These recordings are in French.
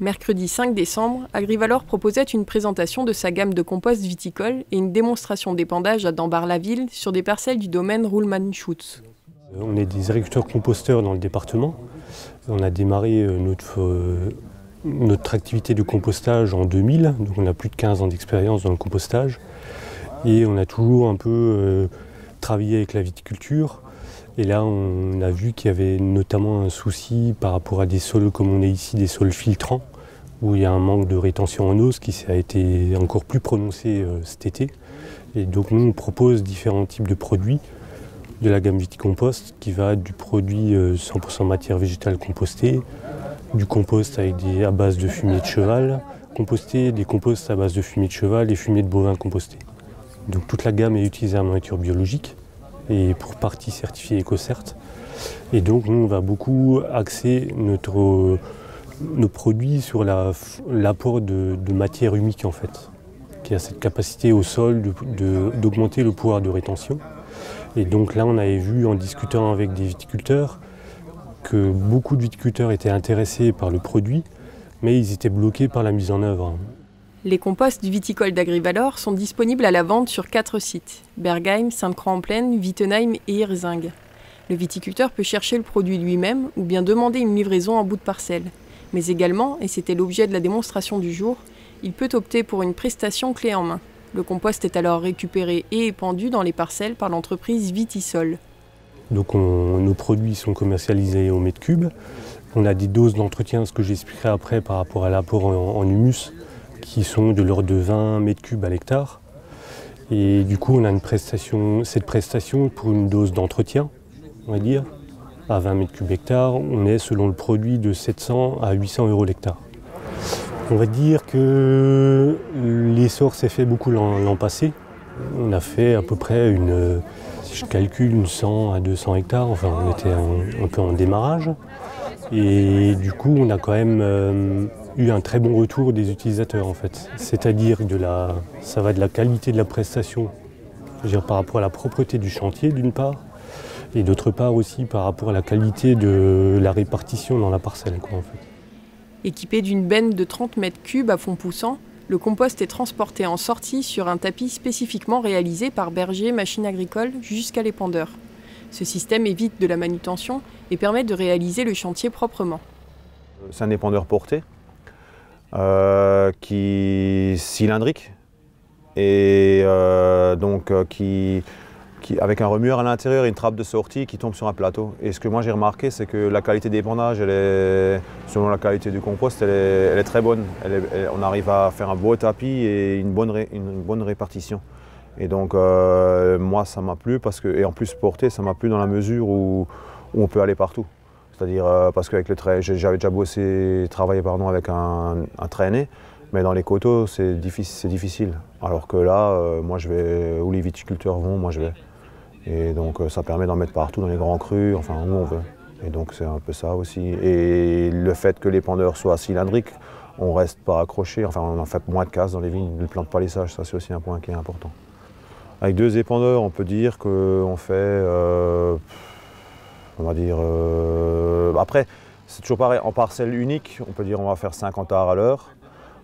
Mercredi 5 décembre, Agrivalor proposait une présentation de sa gamme de compost viticole et une démonstration d'épandage à Dambar-la-Ville sur des parcelles du domaine Ruhlmann-Schutz. On est des agriculteurs composteurs dans le département. On a démarré notre activité de compostage en 2000, donc on a plus de 15 ans d'expérience dans le compostage. Et on a toujours un peu travaillé avec la viticulture. Et là, on a vu qu'il y avait notamment un souci par rapport à des sols comme on est ici, des sols filtrants, où il y a un manque de rétention en eau, ce qui a été encore plus prononcé cet été. Et donc nous, on propose différents types de produits de la gamme Viticompost, qui va du produit 100% matière végétale compostée, du compost à base de fumier de cheval composté, des composts à base de fumier de cheval et fumier de bovin composté. Donc toute la gamme est utilisée en nourriture biologique et pour partie certifiée EcoCert. Et donc nous, on va beaucoup axer nos produits sur l'apport de matière humique en fait, qui a cette capacité au sol d'augmenter le pouvoir de rétention. Et donc là, on avait vu en discutant avec des viticulteurs que beaucoup de viticulteurs étaient intéressés par le produit, mais ils étaient bloqués par la mise en œuvre. Les composts viticoles d'Agrivalor sont disponibles à la vente sur 4 sites, Bergheim, Sainte-Croix-en-Plaine, Wittenheim et Hirzing. Le viticulteur peut chercher le produit lui-même ou bien demander une livraison en bout de parcelle. Mais également, et c'était l'objet de la démonstration du jour, il peut opter pour une prestation clé en main. Le compost est alors récupéré et épandu dans les parcelles par l'entreprise Vitisol. Donc nos produits sont commercialisés au mètre cube. On a des doses d'entretien, ce que j'expliquerai après par rapport à l'apport en humus, qui sont de l'ordre de 20 mètres cubes à l'hectare. Et du coup, on a cette prestation pour une dose d'entretien, on va dire, à 20 mètres cubes hectare. On est selon le produit de 700 à 800 € l'hectare. On va dire que l'essor s'est fait beaucoup l'an passé. On a fait à peu près si je calcule, une 100 à 200 hectares. Enfin, on était un peu en démarrage. Et du coup, on a quand même eu un très bon retour des utilisateurs en fait. C'est-à-dire ça va de la qualité de la prestation, je veux dire, par rapport à la propreté du chantier d'une part, et d'autre part aussi par rapport à la qualité de la répartition dans la parcelle, quoi, en fait. Équipé d'une benne de 30 mètres cubes à fond poussant, le compost est transporté en sortie sur un tapis spécifiquement réalisé par Berger Machines Agricoles jusqu'à l'épandeur. Ce système évite de la manutention et permet de réaliser le chantier proprement. C'est un épandeur porté, qui cylindrique et avec un remueur à l'intérieur et une trappe de sortie qui tombe sur un plateau. Et ce que moi j'ai remarqué, c'est que la qualité d'épandage, selon la qualité du compost, elle est très bonne. On arrive à faire un beau tapis et une bonne répartition. Et donc moi ça m'a plu, et en plus porté, ça m'a plu dans la mesure où on peut aller partout. C'est-à-dire parce qu'avec j'avais déjà travaillé avec un traîné, mais dans les coteaux c'est difficile. Alors que là, moi je vais où les viticulteurs vont, moi je vais. Et donc ça permet d'en mettre partout dans les grands crus, enfin où on veut. Et donc c'est un peu ça aussi. Et le fait que l'épandeur soit cylindrique, on ne reste pas accroché, enfin on en fait moins de casse dans les vignes, ne plante pas les sages, ça c'est aussi un point qui est important. Avec 2 épandeurs, on peut dire qu'on fait, on va dire, après c'est toujours pareil, en parcelle unique, on peut dire on va faire 50 arts à l'heure.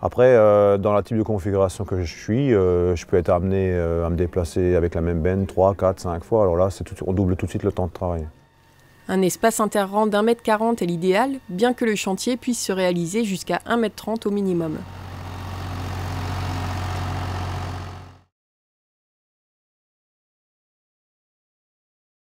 Après, dans le type de configuration que je suis, je peux être amené à me déplacer avec la même benne 3, 4, 5 fois. Alors là, on double tout de suite le temps de travail. Un espace interrang d'1,40 m est l'idéal, bien que le chantier puisse se réaliser jusqu'à 1,30 m au minimum.